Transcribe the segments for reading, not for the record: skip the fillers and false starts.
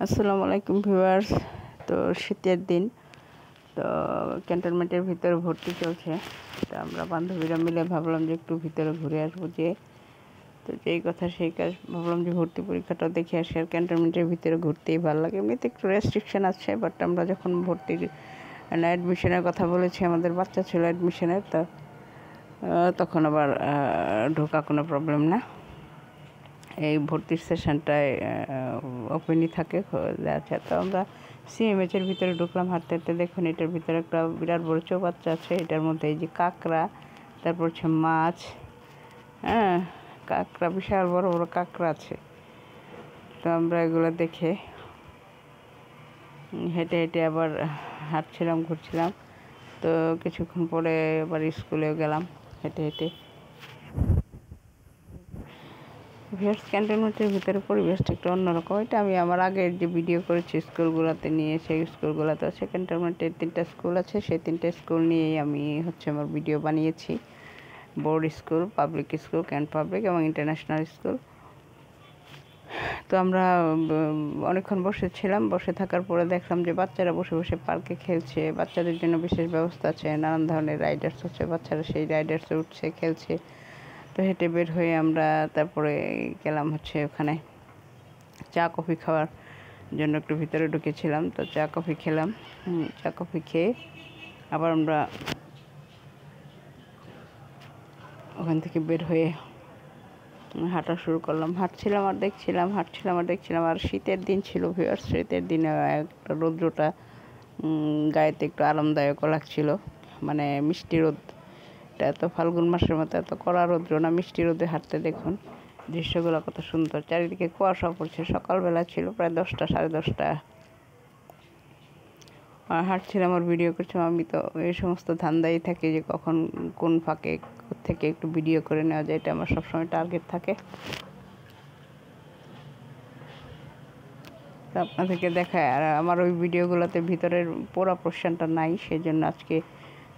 আসসালামু আলাইকুম ভিউয়ার্স। তো শীতের দিন, তো ক্যান্টনমেন্টের ভিতরে ভর্তি চলছে। তো আমরা বান্ধবীরা মিলে ভাবলাম যে একটু ভিতরে ঘুরে আসবো, যে তো যেই কথা সেই কাজ, ভাবলাম যে ভর্তি পরীক্ষাটাও দেখে আসি। আর ক্যান্টনমেন্টের ভিতরে ঘুরতেই ভালো লাগে, এমনিতে একটু রেস্ট্রিকশন আছে, বাট আমরা যখন ভর্তির অ্যাডমিশনের কথা বলেছি, আমাদের বাচ্চা ছিল অ্যাডমিশনের, তো তখন আবার ঢোকা কোনো প্রবলেম না। এই ভর্তির সেশনটায় ওপেনই থাকে। আচ্ছা, তো আমরা সিএমএচের ভিতরে ঢুকলাম হাঁটতে হাঁটতে। দেখুন, এটার ভিতরে একটা বিরাট বড় চৌবাচ্চা আছে। এটার মধ্যে এই যে কাঁকড়া, তারপর হচ্ছে মাছ, হ্যাঁ, কাঁকড়া, বিশাল বড় বড় কাঁকড়া আছে। তো আমরা এগুলো দেখে হেঁটে হেঁটে আবার হাঁটছিলাম, ঘুরছিলাম। তো কিছুক্ষণ পরে আবার স্কুলেও গেলাম হেঁটে হেঁটে। ভিউয়ার্স, ক্যান্টনমেন্টের ভিতরে পরিবেশটা একটু অন্যরকম। এটা আমি আমার আগের যে ভিডিও করেছি স্কুলগুলোতে নিয়ে, সেই স্কুলগুলোতে আছে। ক্যান্টনমেন্টের 3টা স্কুল আছে, সেই 3টা স্কুল নিয়েই আমি আমার ভিডিও বানিয়েছি। Board school, public school, can't public এবং ইন্টারন্যাশনাল স্কুল। তো আমরা অনেকক্ষণ বসেছিলাম। বসে থাকার পরে দেখলাম যে বাচ্চারা বসে বসে পার্কে খেলছে। বাচ্চাদের জন্য বিশেষ ব্যবস্থা আছে, নানান ধরনের রাইডার্স হচ্ছে, বাচ্চারা সেই রাইডার্সে উঠছে, খেলছে। তো হেঁটে বের হয়ে আমরা তারপরে গেলাম ওখানে চা কফি খাওয়ার জন্য, একটু ভিতরে ঢুকেছিলাম। তো চা কফি খেলাম। চা কফি খেয়ে আবার আমরা ওখান থেকে বের হয়ে হাঁটা শুরু করলাম। হাঁটছিলাম আর দেখছিলাম। আর শীতের দিন ছিল ভিউয়ার্স। শীতের দিনে একটা রৌদ্রটা গায়েতে একটু আরামদায়কও লাগছিল, মানে মিষ্টি রোদ। এটা এত ফাল্গুন মাসের মতো এত কড়া রৌদ্র না, মিষ্টি রোদে হাঁটতে দেখুন দৃশ্যগুলো কত সুন্দর। চারিদিকে কুয়াশা পড়ছে, সকালবেলা ছিল প্রায় 10টা, সাড়ে 10টা। হাঁটছিলাম আর ভিডিও করছিলাম। আমি তো এই সমস্ত ধান্দাই থাকি যে কখন কোন ফাঁকে থেকে একটু ভিডিও করে নেওয়া যায়, এটা আমার সবসময় টার্গেট থাকে। তো আপনাদেরকে দেখায়। আর আমার ওই ভিডিওগুলোতে ভিতরের পুরো পোর্শনটা নাই, সেই জন্য আজকে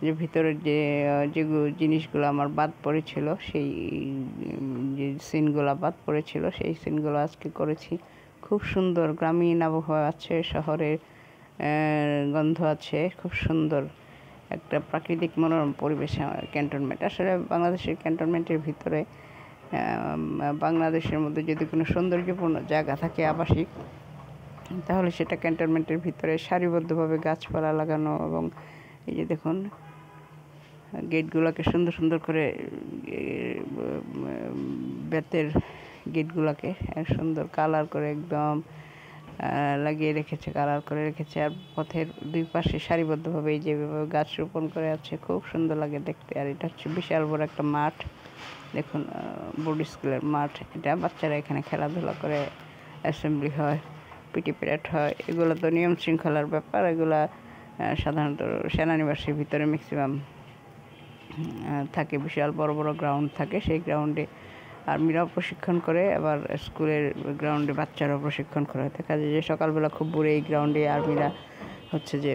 যে ভিতরের যে জিনিসগুলো আমার বাদ পড়েছিল, সেই যে সিনগুলো বাদ পড়েছিল, সেই সিনগুলো আজকে করেছি। খুব সুন্দর গ্রামীণ আবহাওয়া আছে, শহরের গন্ধ আছে, খুব সুন্দর একটা প্রাকৃতিক মনোরম পরিবেশে ক্যান্টনমেন্ট। আসলে বাংলাদেশের ক্যান্টনমেন্টের ভিতরে বাংলাদেশের মধ্যে যদি কোনো সৌন্দর্যপূর্ণ জায়গা থাকে আবাসিক, তাহলে সেটা ক্যান্টনমেন্টের ভিতরে সারিবদ্ধভাবে গাছপালা লাগানো। এবং এই যে দেখুন, গেটগুলোকে সুন্দর সুন্দর করে, বেতের গেটগুলোকে সুন্দর কালার করে একদম লাগিয়ে রেখেছে, কালার করে রেখেছে। আর পথের দুই পাশে সারিবদ্ধভাবে এই যেভাবে গাছ রোপণ করে আছে, খুব সুন্দর লাগে দেখতে। আর এটা হচ্ছে বিশাল বড় একটা মাঠ। দেখুন, বোর্ড স্কুলের মাঠ এটা। বাচ্চারা এখানে খেলাধুলা করে, অ্যাসেম্বলি হয়, পিটি প্যারেড হয়। এগুলো তো নিয়ম শৃঙ্খলার ব্যাপার। এগুলা সাধারণত সেনানিবাসের ভিতরে ম্যাক্সিমাম থাকে। বিশাল বড় বড় গ্রাউন্ড থাকে, সেই গ্রাউন্ডে আর্মিরাও প্রশিক্ষণ করে, আবার স্কুলের গ্রাউন্ডে বাচ্চারাও প্রশিক্ষণ করে। দেখা যায় যে সকালবেলা খুব ভোরে এই গ্রাউন্ডে আর্মিরা যে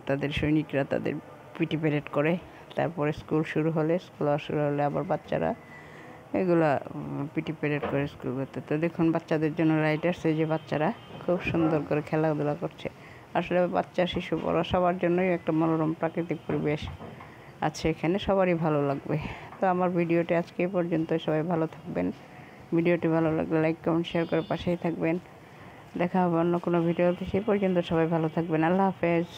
তাদের সৈনিকরা তাদের পিটি প্যারেড করে। তারপরে স্কুল শুরু হলে আবার বাচ্চারা এগুলা পিটি প্যারেড করে স্কুল করতে। তো দেখুন, বাচ্চাদের জন্য রাইডার্স, এই যে বাচ্চারা খুব সুন্দর করে খেলাধুলা করছে। আসলে বাচ্চা, শিশু, বড় সবার জন্যই একটা মনোরম প্রাকৃতিক পরিবেশ আছে এখানে, সবারই ভালো লাগবে। তো আমার ভিডিওটি আজকে এই পর্যন্ত। সবাই ভালো থাকবেন। ভিডিওটি ভালো লাগলে লাইক, কমেন্ট, শেয়ার করে পাশেই থাকবেন। দেখা হবে অন্য কোনো ভিডিওতে। সেই পর্যন্ত সবাই ভালো থাকবেন। আল্লাহ হাফেজ।